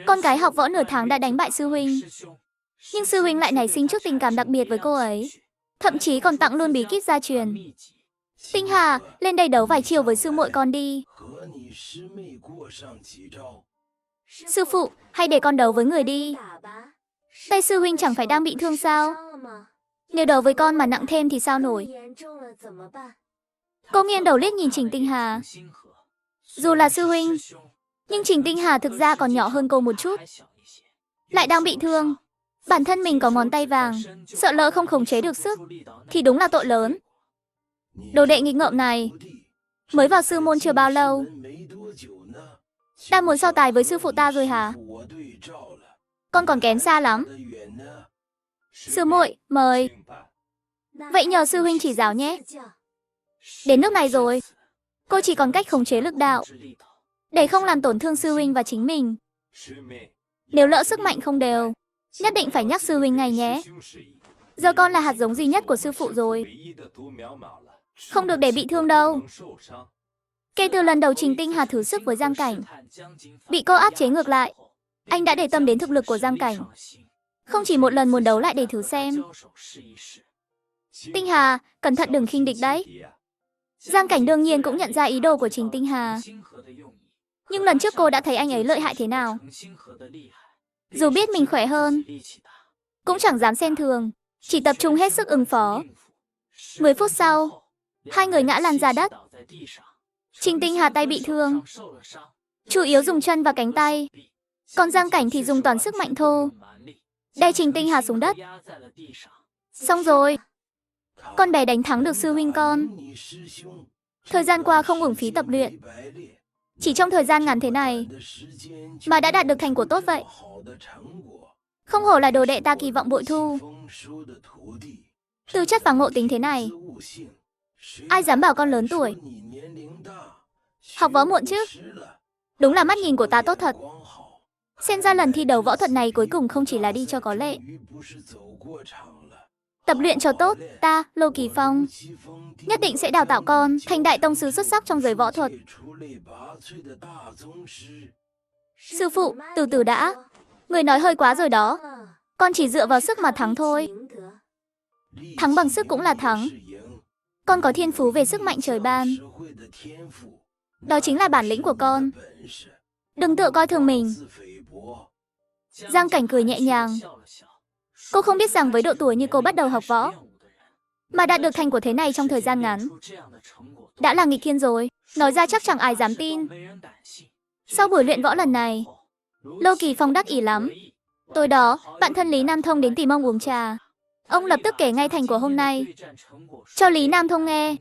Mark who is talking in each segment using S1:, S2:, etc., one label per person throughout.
S1: Con gái học võ nửa tháng đã đánh bại sư huynh. Nhưng sư huynh lại nảy sinh chút tình cảm đặc biệt với cô ấy. Thậm chí còn tặng luôn bí kíp gia truyền. Tinh Hà, lên đây đấu vài chiều với sư muội con đi. Sư phụ, hay để con đấu với người đi. Tay sư huynh chẳng phải đang bị thương sao? Nếu đấu với con mà nặng thêm thì sao nổi? Cô nghiêng đầu liếc nhìn Trình Tinh Hà. Dù là sư huynh, nhưng Trình Tinh Hà thực ra còn nhỏ hơn cô một chút. Lại đang bị thương. Bản thân mình có ngón tay vàng, sợ lỡ không khống chế được sức, thì đúng là tội lớn. Đồ đệ nghịch ngợm này, mới vào sư môn chưa bao lâu, đã muốn so tài với sư phụ ta rồi hả? Con còn kém xa lắm. Sư muội, mời. Vậy nhờ sư huynh chỉ giáo nhé. Đến nước này rồi, cô chỉ còn cách khống chế lực đạo, để không làm tổn thương sư huynh và chính mình. Nếu lỡ sức mạnh không đều, nhất định phải nhắc sư huynh ngay nhé. Giờ con là hạt giống duy nhất của sư phụ rồi. Không được để bị thương đâu. Kể từ lần đầu Trình Tinh Hà thử sức với Giang Cảnh, bị cô áp chế ngược lại, anh đã để tâm đến thực lực của Giang Cảnh. Không chỉ một lần muốn đấu lại để thử xem. Tinh Hà, cẩn thận đừng khinh địch đấy. Giang Cảnh đương nhiên cũng nhận ra ý đồ của Trình Tinh Hà. Nhưng lần trước cô đã thấy anh ấy lợi hại thế nào. Dù biết mình khỏe hơn, cũng chẳng dám xem thường, chỉ tập trung hết sức ứng phó. 10 phút sau, hai người ngã lăn ra đất. Trình Tinh Hà tay bị thương, chủ yếu dùng chân và cánh tay. Còn Giang Cảnh thì dùng toàn sức mạnh thô, đè Trình Tinh Hà xuống đất. Xong rồi. Con bé đánh thắng được sư huynh con. Thời gian qua không uổng phí tập luyện. Chỉ trong thời gian ngắn thế này mà đã đạt được thành quả tốt vậy. Không hổ là đồ đệ ta kỳ vọng bội thu. Tư chất và ngộ tính thế này, ai dám bảo con lớn tuổi. Học võ muộn chứ. Đúng là mắt nhìn của ta tốt thật. Xem ra lần thi đấu võ thuật này cuối cùng không chỉ là đi cho có lệ. Tập luyện cho tốt, ta, Lô Kỳ Phong, nhất định sẽ đào tạo con thành đại tông sư xuất sắc trong giới võ thuật. Sư phụ, từ từ đã. Người nói hơi quá rồi đó. Con chỉ dựa vào sức mà thắng thôi. Thắng bằng sức cũng là thắng. Con có thiên phú về sức mạnh trời ban. Đó chính là bản lĩnh của con. Đừng tự coi thường mình. Giang Cảnh cười nhẹ nhàng. Cô không biết rằng với độ tuổi như cô bắt đầu học võ, mà đạt được thành quả thế này trong thời gian ngắn, đã là nghịch thiên rồi. Nói ra chắc chẳng ai dám tin. Sau buổi luyện võ lần này, Lô Kỳ Phong đắc ý lắm. Tối đó, bạn thân Lý Nam Thông đến tìm ông uống trà. Ông lập tức kể ngay thành quả hôm nay cho Lý Nam Thông nghe.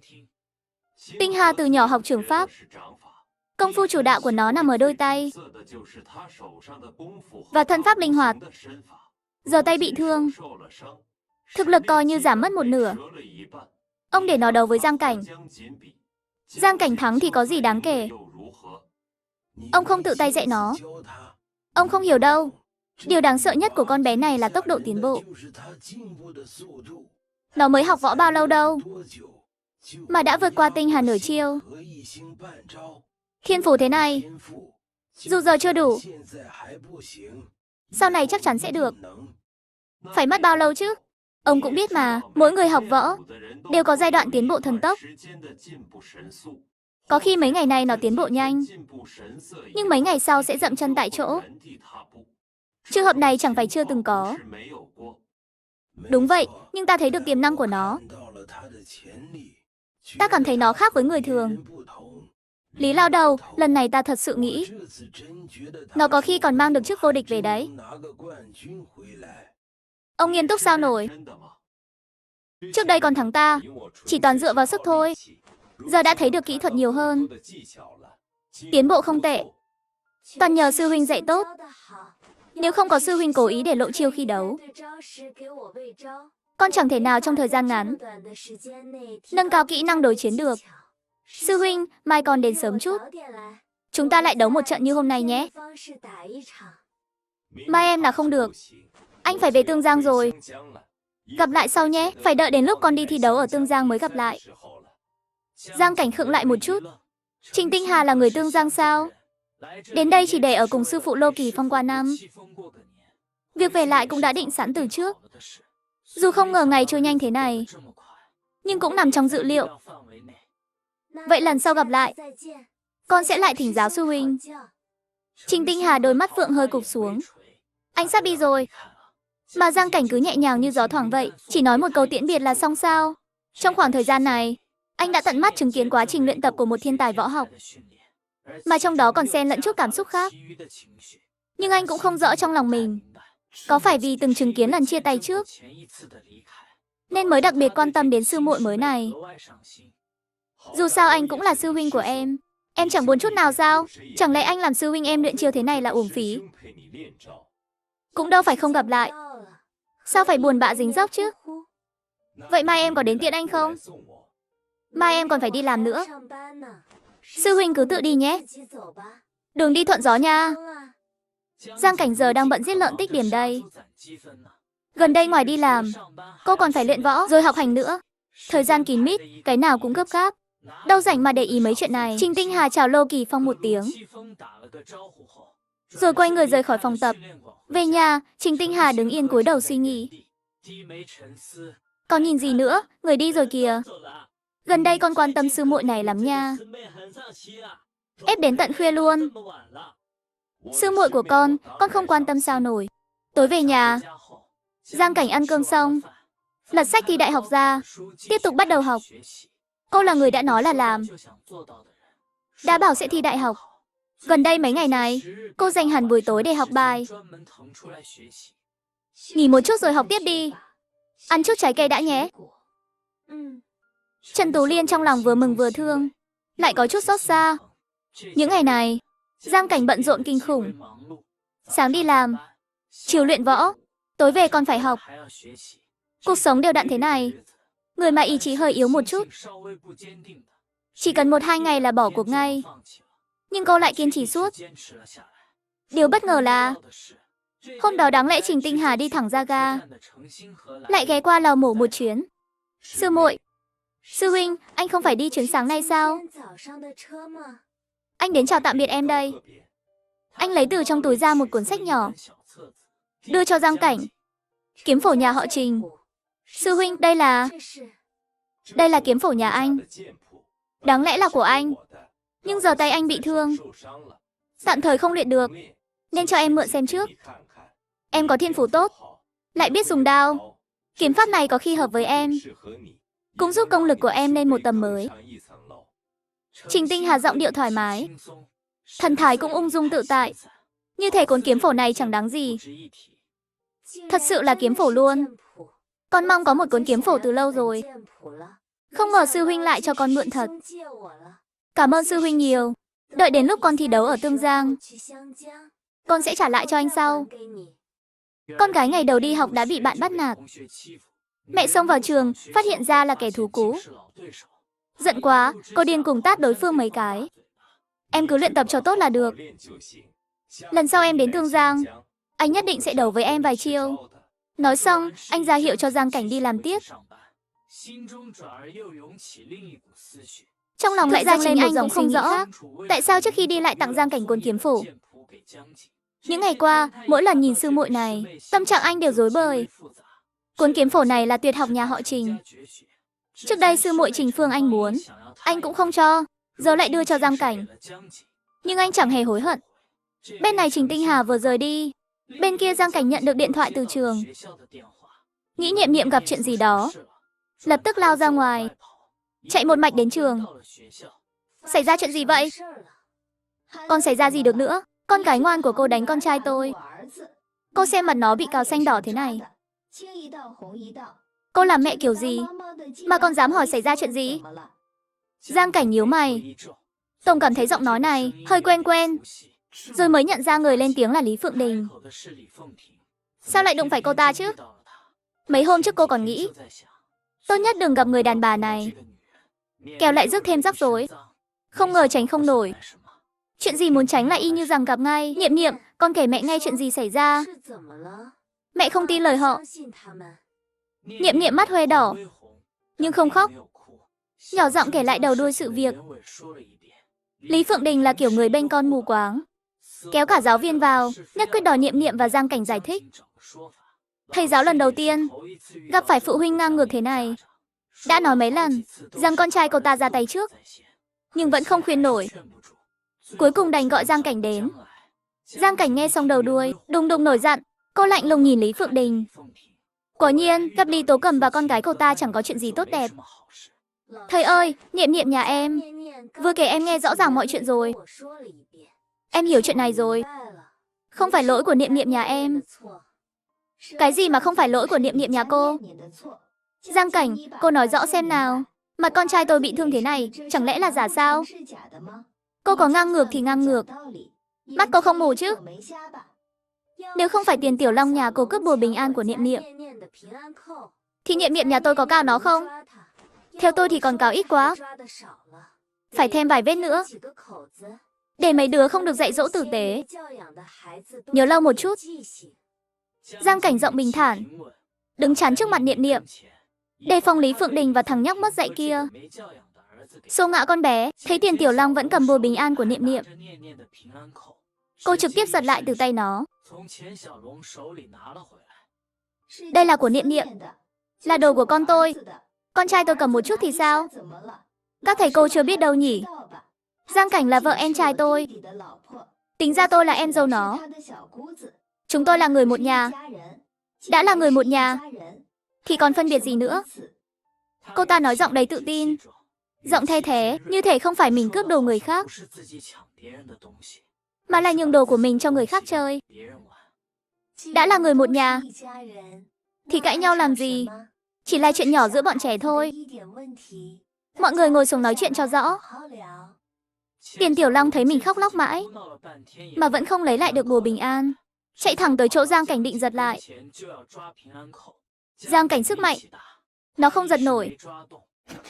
S1: Tinh Hà từ nhỏ học trường pháp. Công phu chủ đạo của nó nằm ở đôi tay và thân pháp linh hoạt. Giờ tay bị thương, thực lực coi như giảm mất một nửa. Ông để nó đấu với Giang Cảnh. Giang Cảnh thắng thì có gì đáng kể. Ông không tự tay dạy nó. Ông không hiểu đâu. Điều đáng sợ nhất của con bé này là tốc độ tiến bộ. Nó mới học võ bao lâu đâu mà đã vượt qua Tinh Hà nửa chiêu. Thiên phú thế này, dù giờ chưa đủ, sau này chắc chắn sẽ được. Phải mất bao lâu chứ? Ông cũng biết mà, mỗi người học võ đều có giai đoạn tiến bộ thần tốc. Có khi mấy ngày này nó tiến bộ nhanh, nhưng mấy ngày sau sẽ dậm chân tại chỗ. Trường hợp này chẳng phải chưa từng có. Đúng vậy, nhưng ta thấy được tiềm năng của nó. Ta cảm thấy nó khác với người thường. Lý lao đầu, lần này ta thật sự nghĩ nó có khi còn mang được chức vô địch về đấy. Ông nghiêm túc sao nổi. Trước đây còn thắng ta, chỉ toàn dựa vào sức thôi. Giờ đã thấy được kỹ thuật nhiều hơn. Tiến bộ không tệ. Toàn nhờ sư huynh dạy tốt. Nếu không có sư huynh cố ý để lộ chiêu khi đấu, con chẳng thể nào trong thời gian ngắn nâng cao kỹ năng đối chiến được. Sư huynh, mai con đến sớm chút. Chúng ta lại đấu một trận như hôm nay nhé. Mai em là không được. Anh phải về Tương Giang rồi. Gặp lại sau nhé. Phải đợi đến lúc con đi thi đấu ở Tương Giang mới gặp lại. Giang Cảnh khựng lại một chút. Trình Tinh Hà là người Tương Giang sao? Đến đây chỉ để ở cùng sư phụ Lô Kỳ Phong qua năm. Việc về lại cũng đã định sẵn từ trước. Dù không ngờ ngày trôi nhanh thế này, nhưng cũng nằm trong dự liệu. Vậy lần sau gặp lại, con sẽ lại thỉnh giáo sư huynh. Trình Tinh Hà đôi mắt phượng hơi cụp xuống. Anh sắp đi rồi. Mà Giang Cảnh cứ nhẹ nhàng như gió thoảng vậy, chỉ nói một câu tiễn biệt là xong sao? Trong khoảng thời gian này, anh đã tận mắt chứng kiến quá trình luyện tập của một thiên tài võ học, mà trong đó còn xen lẫn chút cảm xúc khác. Nhưng anh cũng không rõ trong lòng mình, có phải vì từng chứng kiến lần chia tay trước, nên mới đặc biệt quan tâm đến sư muội mới này. Dù sao anh cũng là sư huynh của em chẳng buồn chút nào sao? Chẳng lẽ anh làm sư huynh em luyện chiêu thế này là uổng phí? Cũng đâu phải không gặp lại. Sao phải buồn bã dính dốc chứ? Vậy mai em có đến tiện anh không? Mai em còn phải đi làm nữa. Sư huynh cứ tự đi nhé. Đừng đi thuận gió nha. Giang Cảnh giờ đang bận giết lợn tích điểm đây. Gần đây ngoài đi làm, cô còn phải luyện võ rồi học hành nữa. Thời gian kín mít, cái nào cũng gấp gáp. Đâu rảnh mà để ý mấy chuyện này. Trình Tinh Hà chào Lô Kỳ Phong một tiếng, rồi quay người rời khỏi phòng tập. Về nhà, Trình Tinh Hà đứng yên cúi đầu suy nghĩ. Còn nhìn gì nữa, người đi rồi kìa. Gần đây con quan tâm sư muội này lắm nha. Ép đến tận khuya luôn. Sư muội của con không quan tâm sao nổi. Tối về nhà, Giang Cảnh ăn cơm xong, lật sách thi đại học ra, tiếp tục bắt đầu học. Cô là người đã nói là làm, đã bảo sẽ thi đại học. Gần đây mấy ngày này, cô dành hẳn buổi tối để học bài. Nghỉ một chút rồi học tiếp đi. Ăn chút trái cây đã nhé. Trần Tú Liên trong lòng vừa mừng vừa thương, lại có chút xót xa. Những ngày này, Giang Cảnh bận rộn kinh khủng. Sáng đi làm, chiều luyện võ, tối về còn phải học. Cuộc sống đều đặn thế này, người mà ý chí hơi yếu một chút, chỉ cần 1-2 ngày là bỏ cuộc ngay. Nhưng cô lại kiên trì suốt. Điều bất ngờ là hôm đó đáng lẽ Trình Tinh Hà đi thẳng ra ga, lại ghé qua lò mổ một chuyến. Sư muội, sư huynh, anh không phải đi chuyến sáng nay sao? Anh đến chào tạm biệt em đây. Anh lấy từ trong túi ra một cuốn sách nhỏ, đưa cho Giang Cảnh. Kiếm phổ nhà họ Trình. Sư huynh, đây là kiếm phổ nhà anh. Đáng lẽ là của anh, nhưng giờ tay anh bị thương, tạm thời không luyện được, nên cho em mượn xem trước. Em có thiên phú tốt, lại biết dùng đao. Kiếm pháp này có khi hợp với em, cũng giúp công lực của em lên một tầm mới. Trình Tinh Hà giọng điệu thoải mái, thần thái cũng ung dung tự tại, như thể cuốn kiếm phổ này chẳng đáng gì. Thật sự là kiếm phổ luôn. Con mong có một cuốn kiếm phổ từ lâu rồi. Không ngờ sư huynh lại cho con mượn thật. Cảm ơn sư huynh nhiều. Đợi đến lúc con thi đấu ở Tương Giang, con sẽ trả lại cho anh sau. Con gái ngày đầu đi học đã bị bạn bắt nạt. Mẹ xông vào trường, phát hiện ra là kẻ thù cũ. Giận quá, cô điên cùng tát đối phương mấy cái. Em cứ luyện tập cho tốt là được. Lần sau em đến Tương Giang, anh nhất định sẽ đấu với em vài chiêu. Nói xong, anh ra hiệu cho Giang Cảnh đi làm tiếp. Trong lòng lại dâng lên một dòng không rõ. Tại sao trước khi đi lại tặng Giang Cảnh cuốn kiếm phổ? Những ngày qua, mỗi lần nhìn sư muội này, tâm trạng anh đều rối bời. Cuốn kiếm phổ này là tuyệt học nhà họ Trình. Trước đây sư muội Trình Phương anh muốn, anh cũng không cho, giờ lại đưa cho Giang Cảnh. Nhưng anh chẳng hề hối hận. Bên này Trình Tinh Hà vừa rời đi, bên kia Giang Cảnh nhận được điện thoại từ trường. Nghĩ Nhiệm Nhiệm gặp chuyện gì đó, lập tức lao ra ngoài, chạy một mạch đến trường. Xảy ra chuyện gì vậy? Còn xảy ra gì được nữa? Con gái ngoan của cô đánh con trai tôi. Cô xem mặt nó bị cào xanh đỏ thế này. Cô làm mẹ kiểu gì mà còn dám hỏi xảy ra chuyện gì? Giang Cảnh nhíu mày. Tổng cảm thấy giọng nói này hơi quen quen, rồi mới nhận ra người lên tiếng là Lý Phượng Đình. Sao lại đụng phải cô ta chứ? Mấy hôm trước cô còn nghĩ tốt nhất đừng gặp người đàn bà này, kẻo lại rước thêm rắc rối. Không ngờ tránh không nổi. Chuyện gì muốn tránh lại y như rằng gặp ngay. Nhiệm Nhiệm, con kể mẹ nghe chuyện gì xảy ra. Mẹ không tin lời họ. Nhiệm Nhiệm mắt hoe đỏ, nhưng không khóc, nhỏ giọng kể lại đầu đuôi sự việc. Lý Phượng Đình là kiểu người bênh con mù quáng, kéo cả giáo viên vào, nhất quyết đòi Niệm Niệm và Giang Cảnh giải thích. Thầy giáo lần đầu tiên gặp phải phụ huynh ngang ngược thế này. Đã nói mấy lần rằng con trai cô ta ra tay trước, nhưng vẫn không khuyên nổi. Cuối cùng đành gọi Giang Cảnh đến. Giang Cảnh nghe xong đầu đuôi, đùng đùng nổi giận. Cô lạnh lùng nhìn Lý Phượng Đình. Quả nhiên, gặp Lý Tố Cầm và con gái cô ta chẳng có chuyện gì tốt đẹp. Thầy ơi, Niệm Niệm nhà em vừa kể em nghe rõ ràng mọi chuyện rồi. Em hiểu chuyện này rồi. Không phải lỗi của Niệm Niệm nhà em. Cái gì mà không phải lỗi của Niệm Niệm nhà cô? Giang Cảnh, cô nói rõ xem nào. Mặt con trai tôi bị thương thế này, chẳng lẽ là giả sao? Cô có ngang ngược thì ngang ngược. Mắt cô không mù chứ? Nếu không phải tiền Tiểu Long nhà cô cướp bùa bình an của Niệm Niệm, thì Niệm Niệm nhà tôi có cao nó không? Theo tôi thì còn cao ít quá. Phải thêm vài vết nữa, để mấy đứa không được dạy dỗ tử tế. Nhớ lâu một chút. Giang Cảnh giọng bình thản, đứng chắn trước mặt Niệm Niệm, đề phòng Lý Phượng Đình và thằng nhóc mất dạy kia. Xô ngã con bé, thấy tiền Tiểu Long vẫn cầm bùa bình an của Niệm Niệm. Cô trực tiếp giật lại từ tay nó. Đây là của Niệm Niệm, là đồ của con tôi. Con trai tôi cầm một chút thì sao? Các thầy cô chưa biết đâu nhỉ? Giang Cảnh là vợ em trai tôi. Tính ra tôi là em dâu nó. Chúng tôi là người một nhà. Đã là người một nhà thì còn phân biệt gì nữa? Cô ta nói giọng đầy tự tin, giọng thay thế, như thể không phải mình cướp đồ người khác, mà là nhường đồ của mình cho người khác chơi. Đã là người một nhà thì cãi nhau làm gì? Chỉ là chuyện nhỏ giữa bọn trẻ thôi. Mọi người ngồi xuống nói chuyện cho rõ. Tiền Tiểu Long thấy mình khóc lóc mãi mà vẫn không lấy lại được bùa bình an, chạy thẳng tới chỗ Giang Cảnh định giật lại. Giang Cảnh sức mạnh, nó không giật nổi,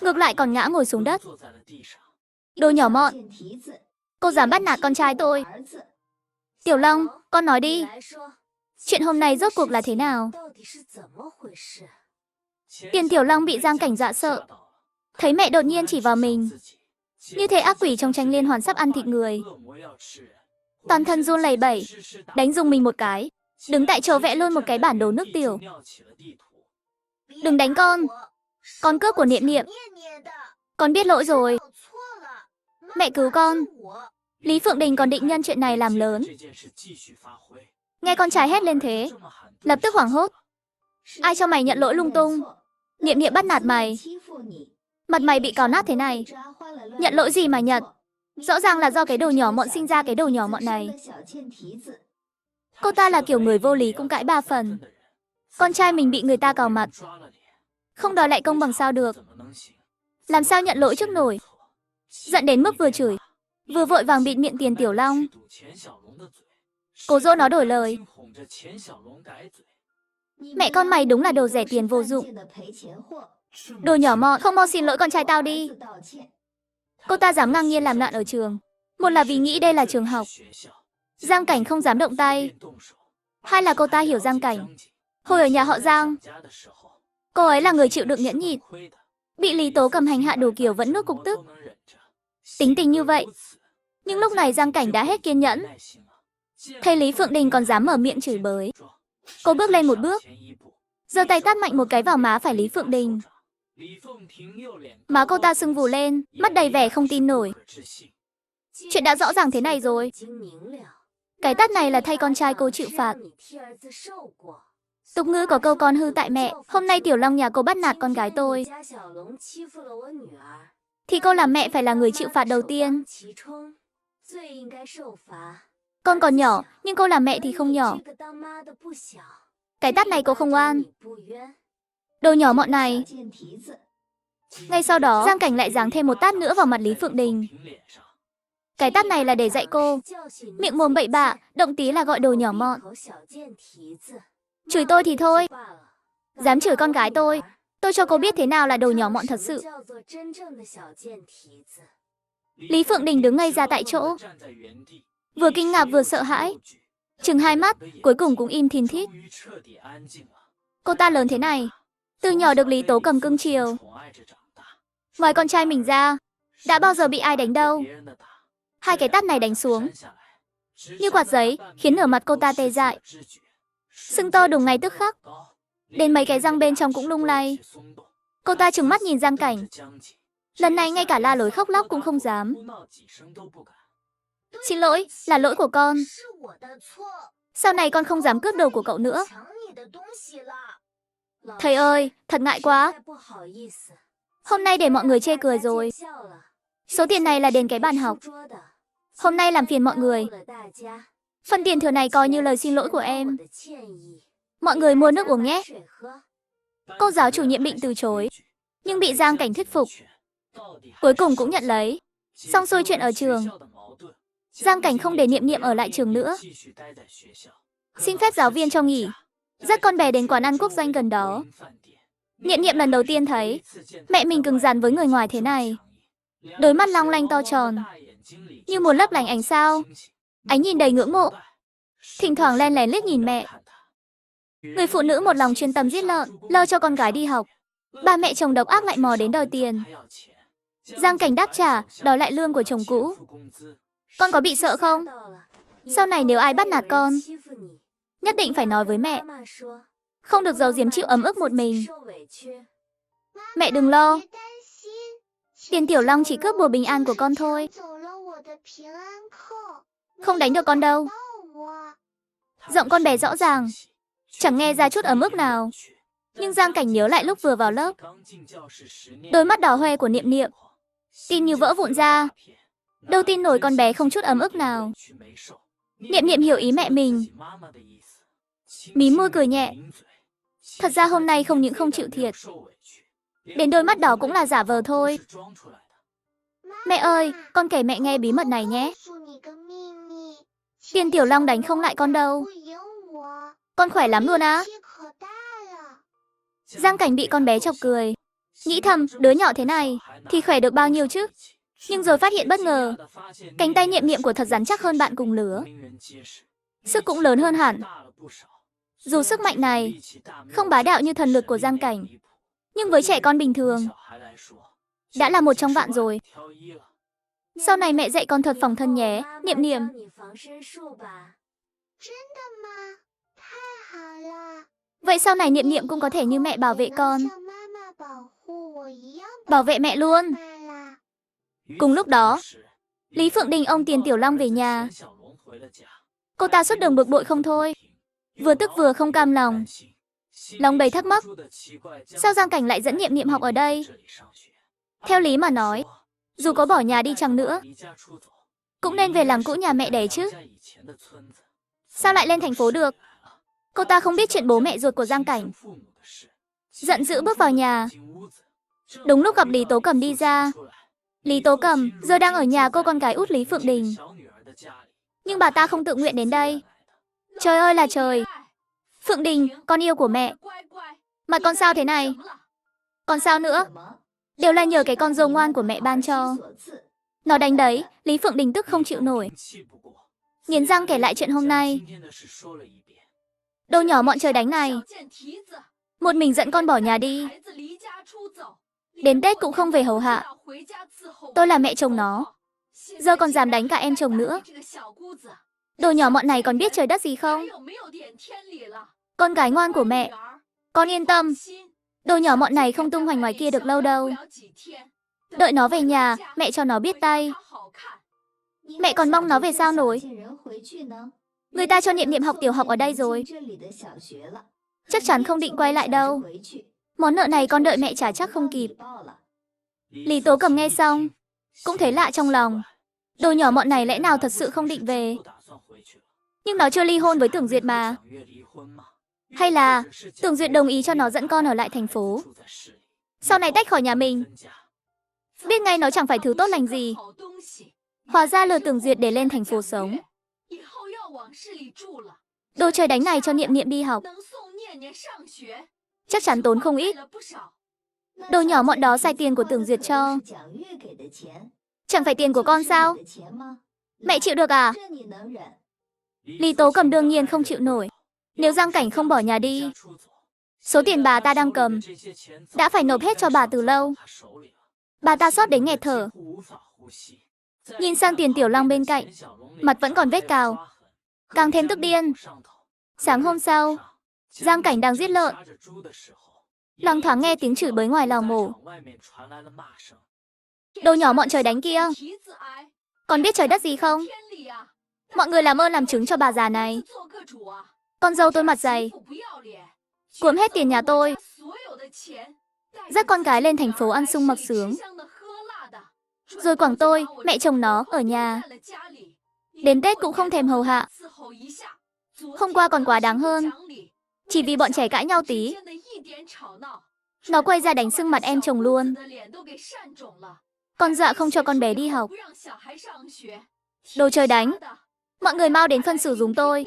S1: ngược lại còn ngã ngồi xuống đất. Đồ nhỏ mọn, cô dám bắt nạt con trai tôi. Tiểu Long, con nói đi. Chuyện hôm nay rốt cuộc là thế nào? Tiền Tiểu Long bị Giang Cảnh dọa sợ. Thấy mẹ đột nhiên chỉ vào mình, như thể ác quỷ trong tranh liên hoàn sắp ăn thịt người. Toàn thân run lẩy bẩy, đánh rùng mình một cái, đứng tại chỗ vẽ luôn một cái bản đồ nước tiểu. Đừng đánh con cướp của Niệm Niệm. Con biết lỗi rồi. Mẹ cứu con. Lý Phượng Đình còn định nhân chuyện này làm lớn. Nghe con trai hét lên thế, lập tức hoảng hốt. Ai cho mày nhận lỗi lung tung? Niệm Niệm bắt nạt mày. Mặt mày bị cào nát thế này, nhận lỗi gì mà nhận? Rõ ràng là do cái đồ nhỏ mọn sinh ra cái đồ nhỏ mọn này. Cô ta là kiểu người vô lý cũng cãi ba phần. Con trai mình bị người ta cào mặt, không đòi lại công bằng sao được? Làm sao nhận lỗi trước nổi? Giận đến mức vừa chửi, vừa vội vàng bịt miệng Tiền Tiểu Long. Cố dỗ nó đổi lời. Mẹ con mày đúng là đồ rẻ tiền vô dụng. Đồ nhỏ mọn, không mau xin lỗi con trai tao đi. Cô ta dám ngang nhiên làm loạn ở trường, một là vì nghĩ đây là trường học, Giang Cảnh không dám động tay. Hai là cô ta hiểu Giang Cảnh. Hồi ở nhà họ Giang, cô ấy là người chịu đựng nhẫn nhịn, bị Lý Tố Cầm hành hạ đủ kiểu vẫn nuốt cục tức. Tính tình như vậy, nhưng lúc này Giang Cảnh đã hết kiên nhẫn. Thấy Lý Phượng Đình còn dám mở miệng chửi bới, cô bước lên một bước, giơ tay tát mạnh một cái vào má phải Lý Phượng Đình. Má cô ta sưng vù lên, mắt đầy vẻ không tin nổi. Chuyện đã rõ ràng thế này rồi. Cái tát này là thay con trai cô chịu phạt. Tục ngữ có câu con hư tại mẹ. Hôm nay Tiểu Long nhà cô bắt nạt con gái tôi, thì cô làm mẹ phải là người chịu phạt đầu tiên. Con còn nhỏ, nhưng cô làm mẹ thì không nhỏ. Cái tát này cô không oan. Đồ nhỏ mọn này. Ngay sau đó, Giang Cảnh lại giáng thêm một tát nữa vào mặt Lý Phượng Đình. Cái tát này là để dạy cô, miệng mồm bậy bạ, động tí là gọi đồ nhỏ mọn. Chửi tôi thì thôi, dám chửi con gái tôi cho cô biết thế nào là đồ nhỏ mọn thật sự. Lý Phượng Đình đứng ngây ra tại chỗ, vừa kinh ngạc vừa sợ hãi, trừng hai mắt, cuối cùng cũng im thìn thít. Cô ta lớn thế này, từ nhỏ được Lý Tố Cầm cưng chiều. Ngoài con trai mình ra, đã bao giờ bị ai đánh đâu. Hai cái tát này đánh xuống, như quạt giấy, khiến nửa mặt cô ta tê dại. Sưng to đùng ngay tức khắc. Đến mấy cái răng bên trong cũng lung lay. Cô ta trừng mắt nhìn Giang Cảnh. Lần này ngay cả la lối khóc lóc cũng không dám. Xin lỗi, là lỗi của con. Sau này con không dám cướp đồ của cậu nữa. Thầy ơi, thật ngại quá. Hôm nay để mọi người chê cười rồi. Số tiền này là đền cái bàn học. Hôm nay làm phiền mọi người. Phần tiền thừa này coi như lời xin lỗi của em. Mọi người mua nước uống nhé. Cô giáo chủ nhiệm định từ chối, nhưng bị Giang Cảnh thuyết phục. Cuối cùng cũng nhận lấy. Xong xuôi chuyện ở trường, Giang Cảnh không để Niệm Niệm ở lại trường nữa. Xin phép giáo viên cho nghỉ, dắt con bé đến quán ăn quốc doanh gần đó. Niệm Niệm lần đầu tiên thấy mẹ mình cứng rắn với người ngoài thế này. Đôi mắt long lanh to tròn, như muốn lấp lánh ánh sao. Ánh nhìn đầy ngưỡng mộ. Thỉnh thoảng len lén liếc nhìn mẹ. Người phụ nữ một lòng chuyên tâm giết lợn, lo cho con gái đi học. Ba mẹ chồng độc ác lại mò đến đòi tiền. Giang Cảnh đáp trả, đòi lại lương của chồng cũ. Con có bị sợ không? Sau này nếu ai bắt nạt con, nhất định phải nói với mẹ. Không được giấu giếm chịu ấm ức một mình. Mẹ đừng lo. Tiền Tiểu Long chỉ cướp bùa bình an của con thôi. Không đánh được con đâu. Giọng con bé rõ ràng, chẳng nghe ra chút ấm ức nào. Nhưng Giang Cảnh nhớ lại lúc vừa vào lớp, đôi mắt đỏ hoe của Niệm Niệm, tim như vỡ vụn ra. Đâu tin nổi con bé không chút ấm ức nào. Niệm Niệm hiểu ý mẹ mình, mím môi cười nhẹ. Thật ra hôm nay không những không chịu thiệt, đến đôi mắt đỏ cũng là giả vờ thôi. Mẹ ơi, con kể mẹ nghe bí mật này nhé. Tiền Tiểu Long đánh không lại con đâu. Con khỏe lắm luôn á. Giang Cảnh bị con bé chọc cười, nghĩ thầm đứa nhỏ thế này thì khỏe được bao nhiêu chứ. Nhưng rồi phát hiện bất ngờ, cánh tay Niệm Niệm của thật rắn chắc hơn bạn cùng lứa. Sức cũng lớn hơn hẳn. Dù sức mạnh này không bá đạo như thần lực của Giang Cảnh, nhưng với trẻ con bình thường đã là một trong vạn rồi. Sau này mẹ dạy con thuật phòng thân nhé, Niệm Niệm. Vậy sau này Niệm Niệm cũng có thể như mẹ bảo vệ con. Bảo vệ mẹ luôn. Cùng lúc đó, Lý Phượng Đình ôm Tiền Tiểu Long về nhà. Cô ta suốt đường bực bội không thôi, vừa tức vừa không cam lòng, lòng đầy thắc mắc. Sao Giang Cảnh lại dẫn Niệm Niệm học ở đây? Theo lý mà nói, dù có bỏ nhà đi chăng nữa, cũng nên về làng cũ nhà mẹ đẻ chứ. Sao lại lên thành phố được? Cô ta không biết chuyện bố mẹ ruột của Giang Cảnh. Giận dữ bước vào nhà. Đúng lúc gặp Lý Tố Cầm đi ra. Lý Tố Cầm giờ đang ở nhà cô con gái út Lý Phượng Đình. Nhưng bà ta không tự nguyện đến đây. Trời ơi là trời! Phượng Đình, con yêu của mẹ. Mặt con sao thế này? Còn sao nữa? Đều là nhờ cái con dâu ngoan của mẹ ban cho. Nó đánh đấy, Lý Phượng Đình tức không chịu nổi, nghiến răng kể lại chuyện hôm nay. Đồ nhỏ mọn trời đánh này, một mình dẫn con bỏ nhà đi, đến Tết cũng không về hầu hạ. Tôi là mẹ chồng nó, giờ còn dám đánh cả em chồng nữa. Đồ nhỏ mọn này còn biết trời đất gì không? Con gái ngoan của mẹ, con yên tâm, đồ nhỏ mọn này không tung hoành ngoài kia được lâu đâu. Đợi nó về nhà, mẹ cho nó biết tay. Mẹ còn mong nó về sao nổi. Người ta cho Niệm Niệm học tiểu học ở đây rồi, chắc chắn không định quay lại đâu. Món nợ này con đợi mẹ trả chắc không kịp. Lý Tố Cầm nghe xong cũng thấy lạ trong lòng. Đồ nhỏ mọn này lẽ nào thật sự không định về? Nhưng nó chưa ly hôn với Tưởng Duyệt mà. Hay là Tưởng Duyệt đồng ý cho nó dẫn con ở lại thành phố, sau này tách khỏi nhà mình? Biết ngay nó chẳng phải thứ tốt lành gì. Hóa ra lừa Tưởng Duyệt để lên thành phố sống. Đồ trời đánh này cho Niệm Niệm đi học, chắc chắn tốn không ít. Đồ nhỏ mọn đó xài tiền của Tưởng Duyệt cho, chẳng phải tiền của con sao? Mẹ chịu được à? Lý Tố Cầm đương nhiên không chịu nổi. Nếu Giang Cảnh không bỏ nhà đi, số tiền bà ta đang cầm đã phải nộp hết cho bà từ lâu. Bà ta xót đến nghẹt thở. Nhìn sang Tiền Tiểu Long bên cạnh, mặt vẫn còn vết cào, càng thêm tức điên. Sáng hôm sau, Giang Cảnh đang giết lợn, loằng thoáng nghe tiếng chửi bới ngoài lò mổ. Đồ nhỏ mọn trời đánh kia, còn biết trời đất gì không? Mọi người làm ơn làm chứng cho bà già này. Con dâu tôi mặt dày, cuộm hết tiền nhà tôi, dắt con gái lên thành phố ăn sung mặc sướng, rồi quẳng tôi, mẹ chồng nó, ở nhà. Đến Tết cũng không thèm hầu hạ. Hôm qua còn quá đáng hơn. Chỉ vì bọn trẻ cãi nhau tí, nó quay ra đánh sưng mặt em chồng luôn. Con dọa không cho con bé đi học. Đồ trời đánh. Mọi người mau đến phân xử giùm tôi.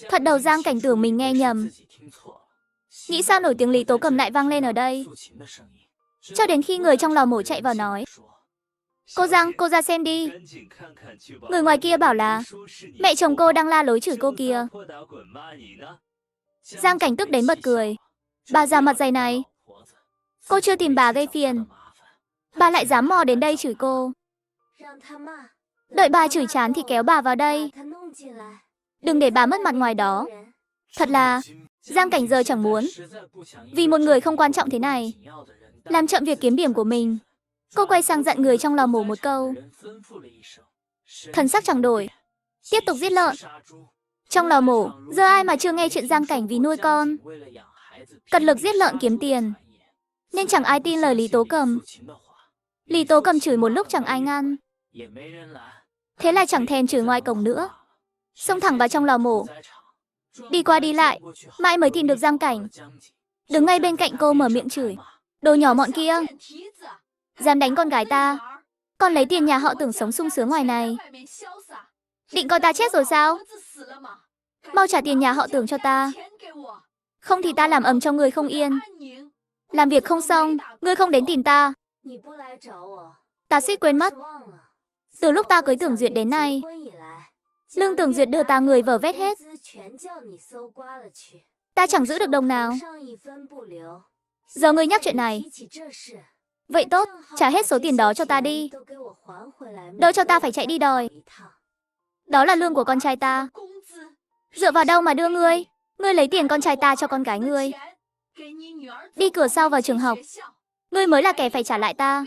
S1: Thật đầu Giang Cảnh tưởng mình nghe nhầm. Nghĩ sao nổi tiếng Lý Tố Cầm lại vang lên ở đây. Cho đến khi người trong lò mổ chạy vào nói: Cô Giang, cô ra xem đi. Người ngoài kia bảo là mẹ chồng cô đang la lối chửi cô kìa. Giang Cảnh tức đến bật cười. Bà già mặt dày này, cô chưa tìm bà gây phiền, bà lại dám mò đến đây chửi cô. Đợi bà chửi chán thì kéo bà vào đây. Đừng để bà mất mặt ngoài đó. Thật là, Giang Cảnh giờ chẳng muốn vì một người không quan trọng thế này làm chậm việc kiếm điểm của mình. Cô quay sang dặn người trong lò mổ một câu. Thần sắc chẳng đổi, tiếp tục giết lợn. Trong lò mổ, giờ ai mà chưa nghe chuyện Giang Cảnh vì nuôi con, cật lực giết lợn kiếm tiền, nên chẳng ai tin lời Lý Tố Cầm. Lý Tố Cầm chửi một lúc chẳng ai ngăn. Thế là chẳng thèm chửi ngoài cổng nữa, xông thẳng vào trong lò mổ. Đi qua đi lại, mãi mới tìm được Giang Cảnh. Đứng ngay bên cạnh cô mở miệng chửi. Đồ nhỏ mọn kia, dám đánh con gái ta, còn lấy tiền nhà họ Tưởng sống sung sướng ngoài này. Định coi ta chết rồi sao? Mau trả tiền nhà họ Tưởng cho ta, không thì ta làm ầm cho người không yên. Làm việc không xong, ngươi không đến tìm ta, ta suýt quên mất. Từ lúc ta cưới Tưởng Duyệt đến nay, lương Tưởng Duyệt đưa ta người vở vét hết, ta chẳng giữ được đồng nào. Giờ ngươi nhắc chuyện này, vậy tốt, trả hết số tiền đó cho ta đi, đỡ cho ta phải chạy đi đòi. Đó là lương của con trai ta, dựa vào đâu mà đưa ngươi? Ngươi lấy tiền con trai ta cho con gái ngươi, đi cửa sau vào trường học, ngươi mới là kẻ phải trả lại ta.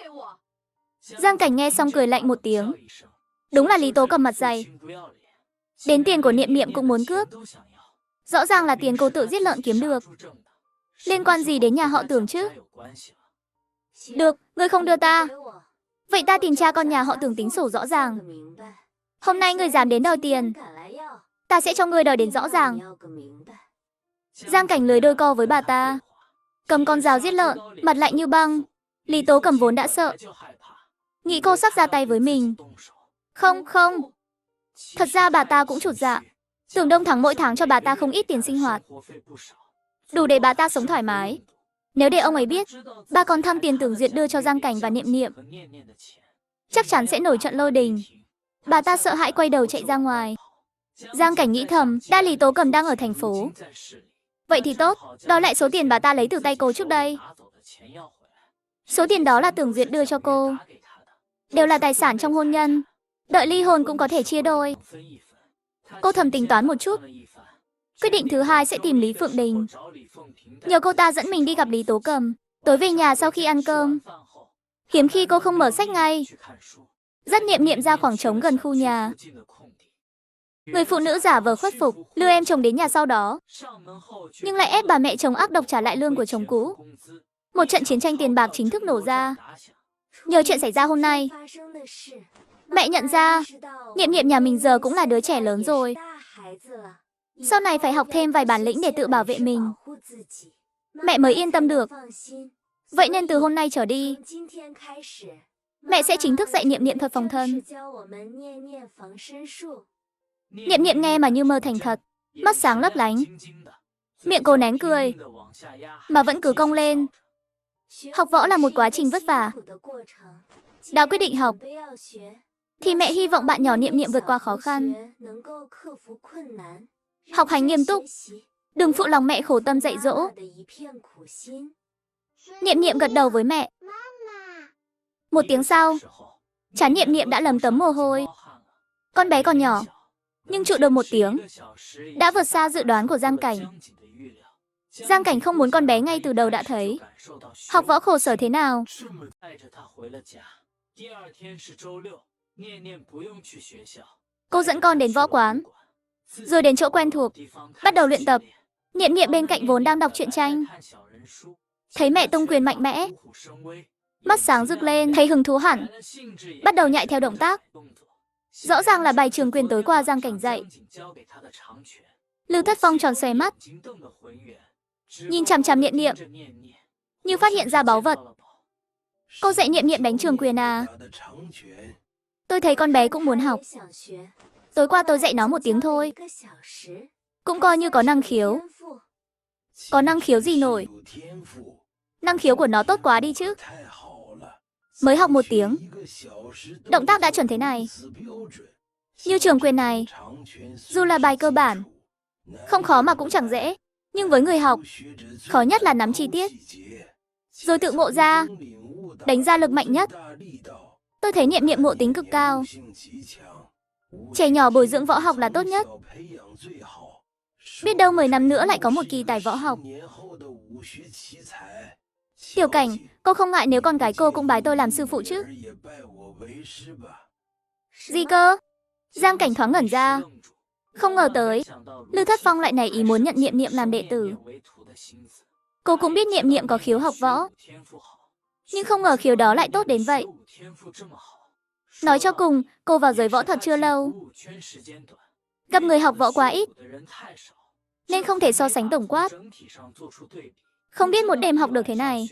S1: Giang Cảnh nghe xong cười lạnh một tiếng. Đúng là Lý Tố Cầm mặt dày, đến tiền của Niệm Niệm cũng muốn cướp. Rõ ràng là tiền cô tự giết lợn kiếm được, liên quan gì đến nhà họ Tưởng chứ? Được, ngươi không đưa ta, vậy ta tìm cha con nhà họ Tưởng tính sổ rõ ràng. Hôm nay ngươi dám đến đòi tiền, ta sẽ cho ngươi đòi đến rõ ràng. Giang Cảnh lười đôi co với bà ta, cầm con dao giết lợn, mặt lạnh như băng. Lý Tố Cầm vốn đã sợ, nghĩ cô sắp ra tay với mình. Không, thật ra bà ta cũng chột dạ. Tưởng Đông Thắng mỗi tháng cho bà ta không ít tiền sinh hoạt, đủ để bà ta sống thoải mái. Nếu để ông ấy biết bà còn thăm tiền Tưởng Duyệt đưa cho Giang Cảnh và Niệm Niệm, chắc chắn sẽ nổi trận lôi đình. Bà ta sợ hãi quay đầu chạy ra ngoài. Giang Cảnh nghĩ thầm, đã Lý Tố Cầm đang ở thành phố, vậy thì tốt, đòi lại số tiền bà ta lấy từ tay cô trước đây. Số tiền đó là Tưởng Duyệt đưa cho cô, đều là tài sản trong hôn nhân, đợi ly hôn cũng có thể chia đôi. Cô thầm tính toán một chút, quyết định thứ hai sẽ tìm Lý Phượng Đình, nhờ cô ta dẫn mình đi gặp Lý Tố Cầm. Tối về nhà sau khi ăn cơm, hiếm khi cô không mở sách ngay, dắt Niệm Niệm ra khoảng trống gần khu nhà. Người phụ nữ giả vờ khuất phục, lừa em chồng đến nhà sau đó, nhưng lại ép bà mẹ chồng ác độc trả lại lương của chồng cũ. Một trận chiến tranh tiền bạc chính thức nổ ra. Nhờ chuyện xảy ra hôm nay, mẹ nhận ra Niệm Niệm nhà mình giờ cũng là đứa trẻ lớn rồi, sau này phải học thêm vài bản lĩnh để tự bảo vệ mình. Mẹ mới yên tâm được. Vậy nên từ hôm nay trở đi, mẹ sẽ chính thức dạy Niệm Niệm thuật phòng thân. Niệm Niệm nghe mà như mơ thành thật, mắt sáng lấp lánh, miệng cô nén cười, mà vẫn cứ cong lên. Học võ là một quá trình vất vả. Đã quyết định học, thì mẹ hy vọng bạn nhỏ Niệm Niệm vượt qua khó khăn, học hành nghiêm túc, đừng phụ lòng mẹ khổ tâm dạy dỗ. Niệm Niệm gật đầu với mẹ. Một tiếng sau, Trán Niệm Niệm đã lấm tấm mồ hôi. Con bé còn nhỏ, nhưng trụ được 1 tiếng đã vượt xa dự đoán của Giang Cảnh. Giang Cảnh không muốn con bé ngay từ đầu đã thấy học võ khổ sở thế nào. Cô dẫn con đến võ quán, rồi đến chỗ quen thuộc, bắt đầu luyện tập. Niệm Niệm bên cạnh vốn đang đọc truyện tranh, thấy mẹ tung quyền mạnh mẽ, mắt sáng rực lên, thấy hứng thú hẳn, bắt đầu nhại theo động tác. Rõ ràng là bài trường quyền tối qua Giang Cảnh dạy. Lưu Thất Phong tròn xoe mắt, nhìn chằm chằm Niệm Niệm, như phát hiện ra báu vật. Cô dạy Niệm Niệm đánh trường quyền à? Tôi thấy con bé cũng muốn học. Tối qua tôi dạy nó 1 tiếng thôi, cũng coi như có năng khiếu. Có năng khiếu gì nổi? Năng khiếu của nó tốt quá đi chứ. Mới học 1 tiếng, động tác đã chuẩn thế này. Như trường quyền này, dù là bài cơ bản, không khó mà cũng chẳng dễ. Nhưng với người học, khó nhất là nắm chi tiết, rồi tự ngộ ra, đánh ra lực mạnh nhất. Tôi thấy Niệm Niệm ngộ tính cực cao. Trẻ nhỏ bồi dưỡng võ học là tốt nhất. Biết đâu 10 năm nữa lại có một kỳ tài võ học. Tiểu Cảnh, cô không ngại nếu con gái cô cũng bái tôi làm sư phụ chứ? Gì cơ? Giang Cảnh thoáng ngẩn ra. Không ngờ tới, Lưu Thất Phong lại nảy ý muốn nhận Niệm Niệm làm đệ tử. Cô cũng biết Niệm Niệm có khiếu học võ, nhưng không ngờ khiếu đó lại tốt đến vậy. Nói cho cùng, cô vào giới võ thuật chưa lâu, gặp người học võ quá ít, nên không thể so sánh tổng quát. Không biết một đêm học được thế này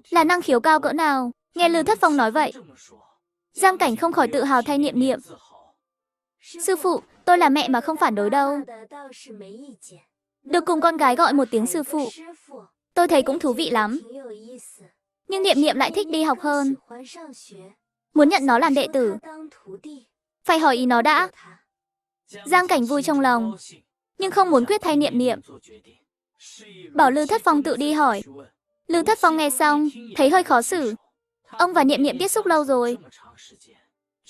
S1: là năng khiếu cao cỡ nào. Nghe Lưu Thất Phong nói vậy, Giang Cảnh không khỏi tự hào thay Niệm Niệm. Sư phụ, tôi là mẹ mà không phản đối đâu. Được cùng con gái gọi 1 tiếng sư phụ, tôi thấy cũng thú vị lắm. Nhưng Niệm Niệm lại thích đi học hơn, muốn nhận nó làm đệ tử. Phải hỏi ý nó đã. Giang Cảnh vui trong lòng, nhưng không muốn quyết thay Niệm Niệm. Bảo Lưu Thất Phong tự đi hỏi. Lưu Thất Phong nghe xong, thấy hơi khó xử. Ông và Niệm Niệm tiếp xúc lâu rồi,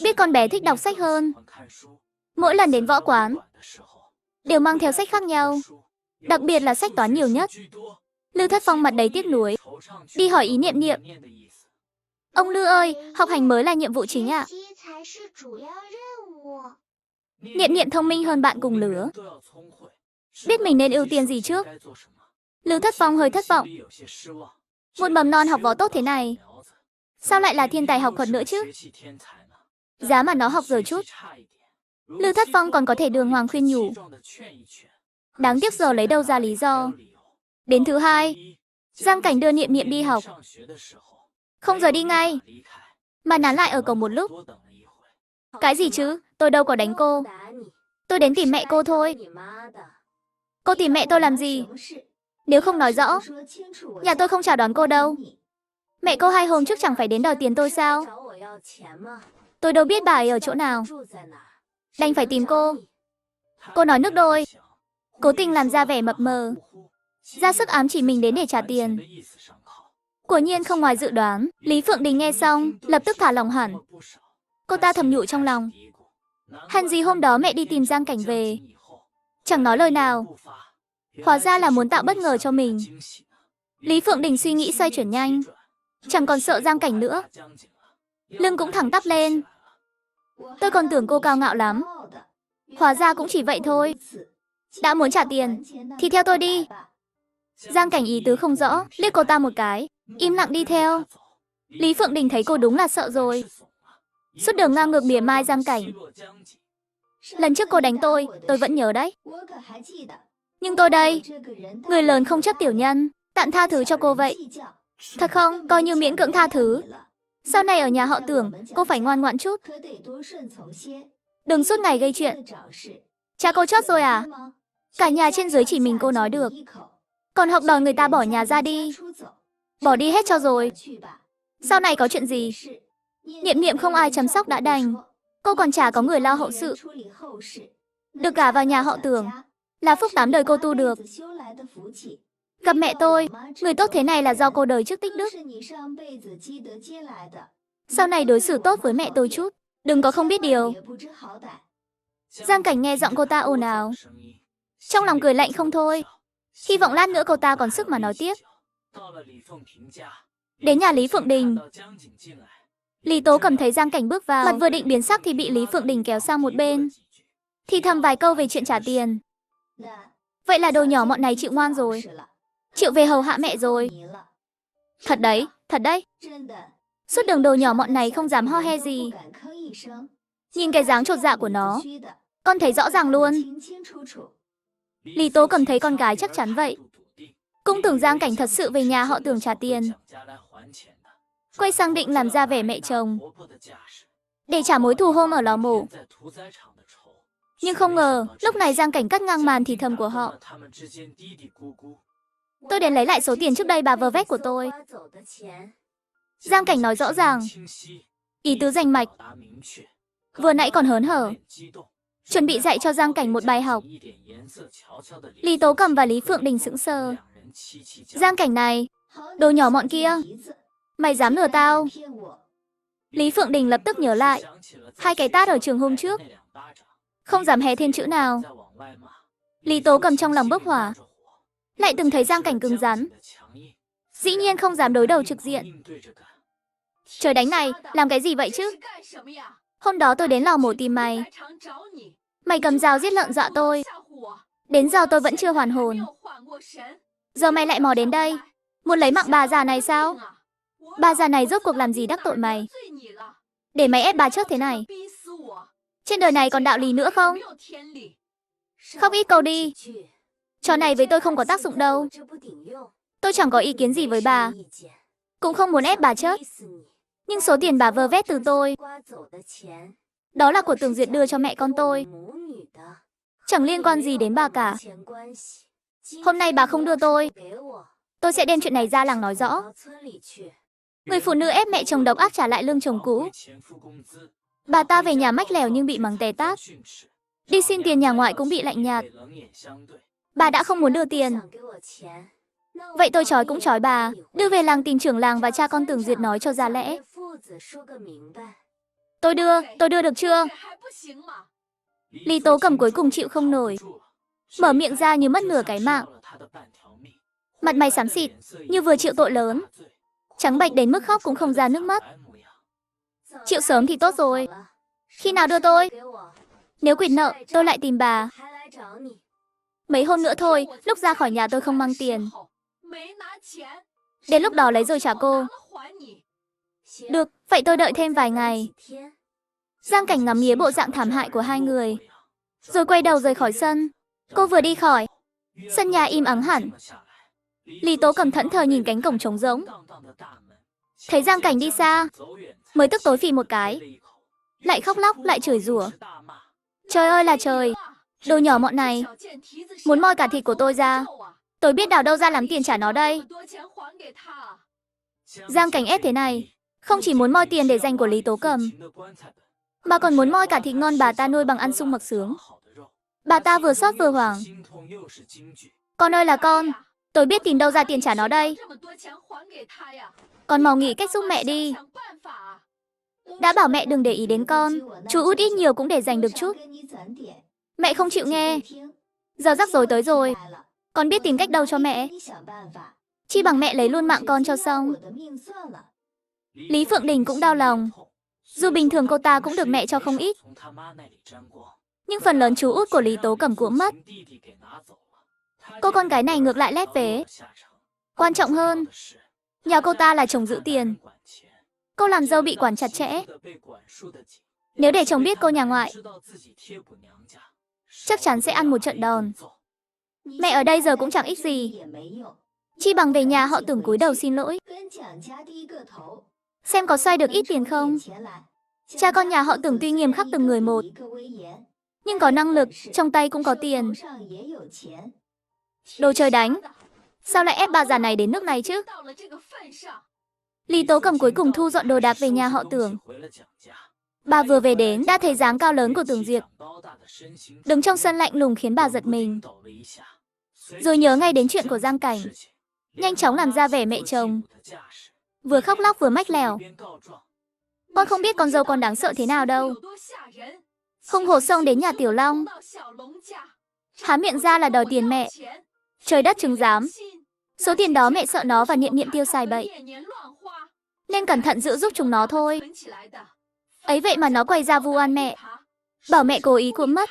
S1: biết con bé thích đọc sách hơn. Mỗi lần đến võ quán, đều mang theo sách khác nhau, đặc biệt là sách toán nhiều nhất. Lưu Thất Phong mặt đầy tiếc nuối, đi hỏi ý Niệm Niệm. Ông Lưu ơi, học hành mới là nhiệm vụ chính ạ? Niệm Niệm thông minh hơn bạn cùng lứa, biết mình nên ưu tiên gì trước. Lưu Thất Phong hơi thất vọng. Một mầm non học võ tốt thế này, sao lại là thiên tài học thuật nữa chứ? Giá mà nó học giờ chút. Lưu Thất Phong còn có thể đường hoàng khuyên nhủ. Đáng tiếc giờ lấy đâu ra lý do. Đến thứ hai, Giang Cảnh đưa Niệm Niệm đi học, không rời đi ngay, mà nán lại ở cổng một lúc. Cái gì chứ, tôi đâu có đánh cô. Tôi đến tìm mẹ cô thôi. Cô tìm mẹ tôi làm gì? Nếu không nói rõ, nhà tôi không chào đón cô đâu. Mẹ cô 2 hôm trước chẳng phải đến đòi tiền tôi sao? Tôi đâu biết bà ấy ở chỗ nào, đành phải tìm cô. Cô nói nước đôi, cố tình làm ra vẻ mập mờ, ra sức ám chỉ mình đến để trả tiền. Quả nhiên không ngoài dự đoán. Lý Phượng Đình nghe xong, lập tức thả lòng hẳn. Cô ta thầm nhủ trong lòng, hèn gì hôm đó mẹ đi tìm Giang Cảnh về, chẳng nói lời nào, hóa ra là muốn tạo bất ngờ cho mình. Lý Phượng Đình suy nghĩ xoay chuyển nhanh, chẳng còn sợ Giang Cảnh nữa, lưng cũng thẳng tắp lên. Tôi còn tưởng cô cao ngạo lắm, hóa ra cũng chỉ vậy thôi. Đã muốn trả tiền, thì theo tôi đi. Giang Cảnh ý tứ không rõ, liếc cô ta một cái, im lặng đi theo. Lý Phượng Đình thấy cô đúng là sợ rồi, suốt đường ngang ngược mỉa mai Giang Cảnh. Lần trước cô đánh tôi vẫn nhớ đấy. Nhưng tôi đây, người lớn không chấp tiểu nhân, tạm tha thứ cho cô vậy. Thật không, coi như miễn cưỡng tha thứ. Sau này ở nhà họ Tưởng, cô phải ngoan ngoãn chút, đừng suốt ngày gây chuyện. Cha cô chót rồi à? Cả nhà trên dưới chỉ mình cô nói được, còn học đòi người ta bỏ nhà ra đi. Bỏ đi hết cho rồi. Sau này có chuyện gì, Niệm Niệm không ai chăm sóc đã đành, cô còn chả có người lo hậu sự. Được gả vào nhà họ Tưởng là phúc 8 đời cô tu được. Gặp mẹ tôi, người tốt thế này là do cô đời trước tích đức. Sau này đối xử tốt với mẹ tôi chút, đừng có không biết điều. Giang Cảnh nghe giọng cô ta ồn ào, trong lòng cười lạnh không thôi. Hy vọng lát nữa cô ta còn sức mà nói tiếp. Đến nhà Lý Phượng Đình, Lý Tố Cầm thấy Giang Cảnh bước vào, mặt vừa định biến sắc thì bị Lý Phượng Đình kéo sang một bên, thì thầm vài câu về chuyện trả tiền. Vậy là đồ nhỏ mọn này chịu ngoan rồi, chịu về hầu hạ mẹ rồi. Thật đấy, thật đấy. Suốt đường đồ nhỏ mọn này không dám ho he gì. Nhìn cái dáng chột dạ của nó, con thấy rõ ràng luôn. Lý Tố Cầm thấy con gái chắc chắn vậy, cũng tưởng Giang Cảnh thật sự về nhà họ Tưởng trả tiền. Quay sang định làm ra vẻ mẹ chồng, để trả mối thù hôm ở lò mổ. Nhưng không ngờ, lúc này Giang Cảnh cắt ngang màn thì thầm của họ. Tôi đến lấy lại số tiền trước đây bà vơ vét của tôi. Giang Cảnh nói rõ ràng, ý tứ rành mạch, vừa nãy còn hớn hở, chuẩn bị dạy cho Giang Cảnh một bài học. Lý Tố Cầm và Lý Phượng Đình sững sờ. Giang Cảnh này, đồ nhỏ mọn kia, mày dám lừa tao? Lý Phượng Đình lập tức nhớ lại hai cái tát ở trường hôm trước, không dám hé thêm chữ nào. Lý Tố Cầm trong lòng bốc hỏa, lại từng thấy Giang Cảnh cứng rắn, dĩ nhiên không dám đối đầu trực diện. Trời đánh này, làm cái gì vậy chứ? Hôm đó tôi đến lò mổ tìm mày, mày cầm dao giết lợn dọa tôi, đến giờ tôi vẫn chưa hoàn hồn. Giờ mày lại mò đến đây, muốn lấy mạng bà già này sao? Bà già này rốt cuộc làm gì đắc tội mày, để mày ép bà chết thế này? Trên đời này còn đạo lý nữa không? Khóc ít câu đi. Trò này với tôi không có tác dụng đâu. Tôi chẳng có ý kiến gì với bà, cũng không muốn ép bà chết. Nhưng số tiền bà vơ vét từ tôi, đó là của Tưởng Duyệt đưa cho mẹ con tôi, chẳng liên quan gì đến bà cả. Hôm nay bà không đưa tôi sẽ đem chuyện này ra làng nói rõ. Người phụ nữ ép mẹ chồng độc ác trả lại lương chồng cũ. Bà ta về nhà mách lèo nhưng bị mắng té tát. Đi xin tiền nhà ngoại cũng bị lạnh nhạt. Bà đã không muốn đưa tiền. Vậy tôi trói cũng trói bà, đưa về làng tìm trưởng làng và cha con Tưởng Duyệt nói cho ra lẽ. Tôi đưa được chưa? Lý Tố Cầm cuối cùng chịu không nổi, mở miệng ra như mất nửa cái mạng. Mặt mày xám xịt, như vừa chịu tội lớn, trắng bệch đến mức khóc cũng không ra nước mắt. Chịu sớm thì tốt rồi. Khi nào đưa tôi? Nếu quỵt nợ, tôi lại tìm bà. Mấy hôm nữa thôi, lúc ra khỏi nhà tôi không mang tiền. Đến lúc đó lấy rồi trả cô. Được, vậy tôi đợi thêm vài ngày. Giang Cảnh ngắm nghía bộ dạng thảm hại của hai người, rồi quay đầu rời khỏi sân. Cô vừa đi khỏi, sân nhà im ắng hẳn. Lý Tố Cầm thẫn thờ nhìn cánh cổng trống rỗng. Thấy Giang Cảnh đi xa, mới tức tối phì một cái, lại khóc lóc, lại chửi rủa. Trời ơi là trời, đồ nhỏ mọn này, muốn moi cả thịt của tôi ra. Tôi biết đào đâu ra làm tiền trả nó đây. Giang Cảnh ép thế này, không chỉ muốn moi tiền để dành của Lý Tố Cầm, mà còn muốn moi cả thịt ngon bà ta nuôi bằng ăn sung mặc sướng. Bà ta vừa xót vừa hoảng. Con ơi là con, tôi biết tìm đâu ra tiền trả nó đây. Con mau nghĩ cách giúp mẹ đi. Đã bảo mẹ đừng để ý đến con, chú út ít nhiều cũng để dành được chút. Mẹ không chịu nghe. Giờ rắc rối tới rồi, con biết tìm cách đâu cho mẹ. Chi bằng mẹ lấy luôn mạng con cho xong. Lý Phượng Đình cũng đau lòng. Dù bình thường cô ta cũng được mẹ cho không ít, nhưng phần lớn chú út của Lý Tố Cầm cũng mất. Cô con gái này ngược lại lép vế. Quan trọng hơn, nhà cô ta là chồng giữ tiền, cô làm dâu bị quản chặt chẽ. Nếu để chồng biết cô nhà ngoại, chắc chắn sẽ ăn một trận đòn. Mẹ ở đây giờ cũng chẳng ích gì, chi bằng về nhà họ Tưởng cúi đầu xin lỗi, xem có xoay được ít tiền không. Cha con nhà họ Tưởng tuy nghiêm khắc từng người một, nhưng có năng lực, trong tay cũng có tiền. Đồ trời đánh, sao lại ép bà già này đến nước này chứ? Lý Tố Cầm cuối cùng thu dọn đồ đạc về nhà họ Tưởng. Bà vừa về đến đã thấy dáng cao lớn của Tưởng Duyệt đứng trong sân lạnh lùng khiến bà giật mình. Rồi nhớ ngay đến chuyện của Giang Cảnh, nhanh chóng làm ra vẻ mẹ chồng, vừa khóc lóc vừa mách lèo. Con không biết con dâu con đáng sợ thế nào đâu. Hùng hổ xông đến nhà Tiểu Long, há miệng ra là đòi tiền mẹ. Trời đất chứng giám. Số tiền đó mẹ sợ nó và Niệm Niệm tiêu xài bậy, nên cẩn thận giữ giúp chúng nó thôi. Ấy vậy mà nó quay ra vu oan mẹ, bảo mẹ cố ý cuốn mất.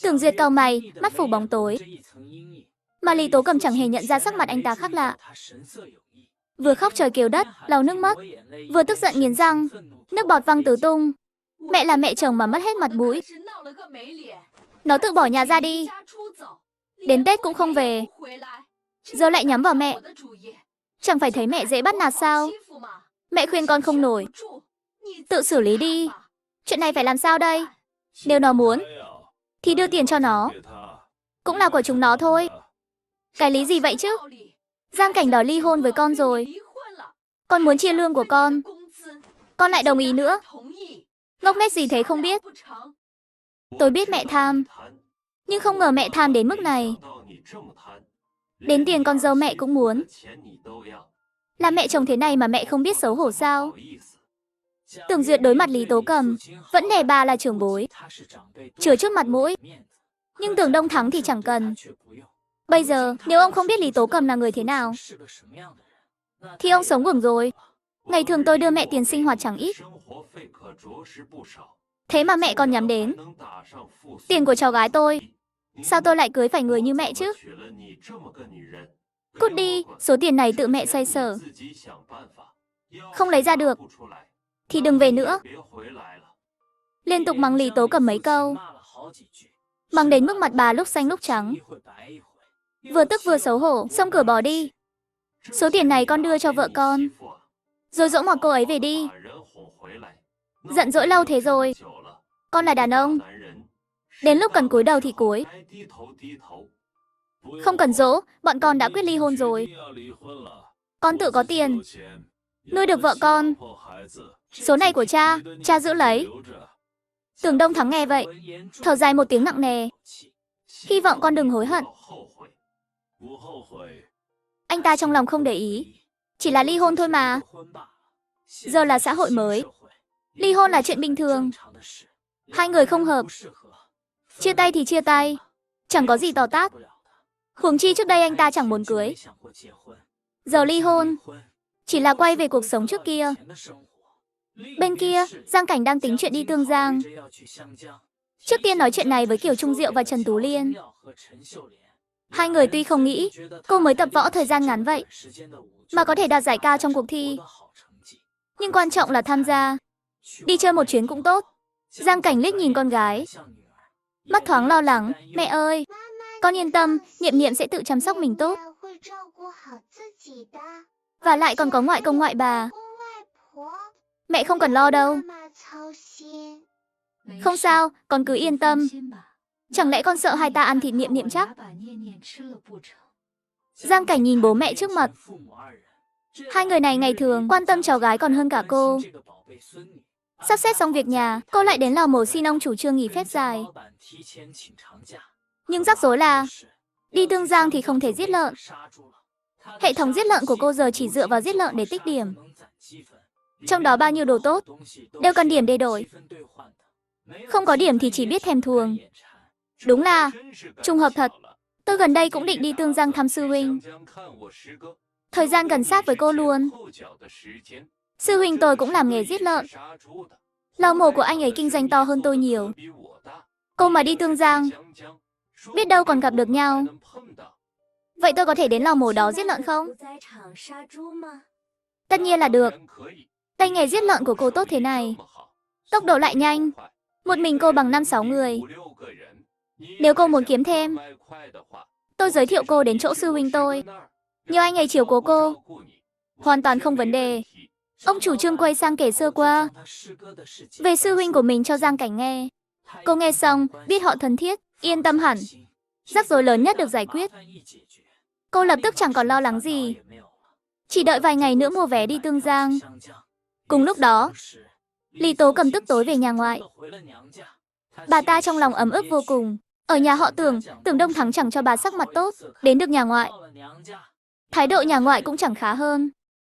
S1: Tưởng Duyệt cau mày, mắt phủ bóng tối. Mà Lý Tố Cầm chẳng hề nhận ra sắc mặt anh ta khác lạ. Vừa khóc trời kêu đất, lau nước mắt, vừa tức giận nghiến răng, nước bọt văng tứ tung. Mẹ là mẹ chồng mà mất hết mặt mũi. Nó tự bỏ nhà ra đi, đến Tết cũng không về, giờ lại nhắm vào mẹ. Chẳng phải thấy mẹ dễ bắt nạt sao? Mẹ khuyên con không nổi, tự xử lý đi. Chuyện này phải làm sao đây? Nếu nó muốn thì đưa tiền cho nó, cũng là của chúng nó thôi. Cái lý gì vậy chứ? Giang Cảnh đòi ly hôn với con rồi. Con muốn chia lương của con lại đồng ý nữa. Ngốc nghếch gì thế không biết. Tôi biết mẹ tham, nhưng không ngờ mẹ tham đến mức này. Đến tiền con dâu mẹ cũng muốn. Là mẹ chồng thế này mà mẹ không biết xấu hổ sao? Tưởng Duyệt đối mặt Lý Tố Cầm vẫn nể bà là trưởng bối, chừa trước mặt mũi. Nhưng Tưởng Đông Thắng thì chẳng cần. Bây giờ nếu ông không biết Lý Tố Cầm là người thế nào thì ông sống uổng rồi. Ngày thường tôi đưa mẹ tiền sinh hoạt chẳng ít, thế mà mẹ còn nhắm đến tiền của cháu gái tôi. Sao tôi lại cưới phải người như mẹ chứ? Cút đi, số tiền này tự mẹ xoay sở. Không lấy ra được thì đừng về nữa. Liên tục mắng Lý Tố Cầm mấy câu, mắng đến mức mặt bà lúc xanh lúc trắng. Vừa tức vừa xấu hổ, xông cửa bỏ đi. Số tiền này con đưa cho vợ con, rồi dỗ ngọt cô ấy về đi. Giận dỗi lâu thế rồi, con là đàn ông, đến lúc cần cúi đầu thì cúi. Không cần dỗ, bọn con đã quyết ly hôn rồi. Con tự có tiền, nuôi được vợ con. Số này của cha giữ lấy. Tưởng Đông Thắng nghe vậy, thở dài một tiếng nặng nề. Hy vọng con đừng hối hận. Anh ta trong lòng không để ý, chỉ là ly hôn thôi mà. Giờ là xã hội mới, ly hôn là chuyện bình thường. Hai người không hợp, chia tay thì chia tay, chẳng có gì to tát. Huống chi trước đây anh ta chẳng muốn cưới, giờ ly hôn chỉ là quay về cuộc sống trước kia. Bên kia, Giang Cảnh đang tính chuyện đi Tương Giang. Trước tiên nói chuyện này với Kiều Trung Diệu và Trần Tú Liên. Hai người tuy không nghĩ cô mới tập võ thời gian ngắn vậy mà có thể đạt giải cao trong cuộc thi, nhưng quan trọng là tham gia. Đi chơi một chuyến cũng tốt. Giang Cảnh liếc nhìn con gái, mắt thoáng lo lắng. Mẹ ơi, con yên tâm, Niệm Niệm sẽ tự chăm sóc mình tốt. Và lại còn có ngoại công ngoại bà, mẹ không cần lo đâu. Không sao, con cứ yên tâm. Chẳng lẽ con sợ hai ta ăn thịt Niệm Niệm chắc? Giang Cảnh nhìn bố mẹ trước mặt. Hai người này ngày thường quan tâm cháu gái còn hơn cả cô. Sắp xếp xong việc nhà, cô lại đến Lò Mổ xin ông chủ trương nghỉ phép dài. Nhưng rắc rối là đi Tương Giang thì không thể giết lợn. Hệ thống giết lợn của cô giờ chỉ dựa vào giết lợn để tích điểm. Trong đó bao nhiêu đồ tốt đều cần điểm để đổi. Không có điểm thì chỉ biết thèm thuồng. Đúng là trùng hợp thật. Tôi gần đây cũng định đi Tương Giang thăm sư huynh. Thời gian gần sát với cô luôn. Sư huynh tôi cũng làm nghề giết lợn. Lò mổ của anh ấy kinh doanh to hơn tôi nhiều. Cô mà đi Tương Giang, biết đâu còn gặp được nhau. Vậy tôi có thể đến lò mổ đó giết lợn không? Tất nhiên là được. Tay nghề giết lợn của cô tốt thế này, tốc độ lại nhanh, một mình cô bằng 5-6 người. Nếu cô muốn kiếm thêm, tôi giới thiệu cô đến chỗ sư huynh tôi. Nhờ anh ấy chiều cố cô, hoàn toàn không vấn đề. Ông chủ trương quay sang kể sơ qua về sư huynh của mình cho Giang Cảnh nghe. Cô nghe xong, biết họ thân thiết, yên tâm hẳn. Rắc rối lớn nhất được giải quyết. Cô lập tức chẳng còn lo lắng gì, chỉ đợi vài ngày nữa mua vé đi Tương Giang. Cùng lúc đó, Lý Tố Cầm tức tối về nhà ngoại. Bà ta trong lòng ấm ức vô cùng. Ở nhà họ Tưởng Đông Thắng chẳng cho bà sắc mặt tốt. Đến được nhà ngoại, thái độ nhà ngoại cũng chẳng khá hơn.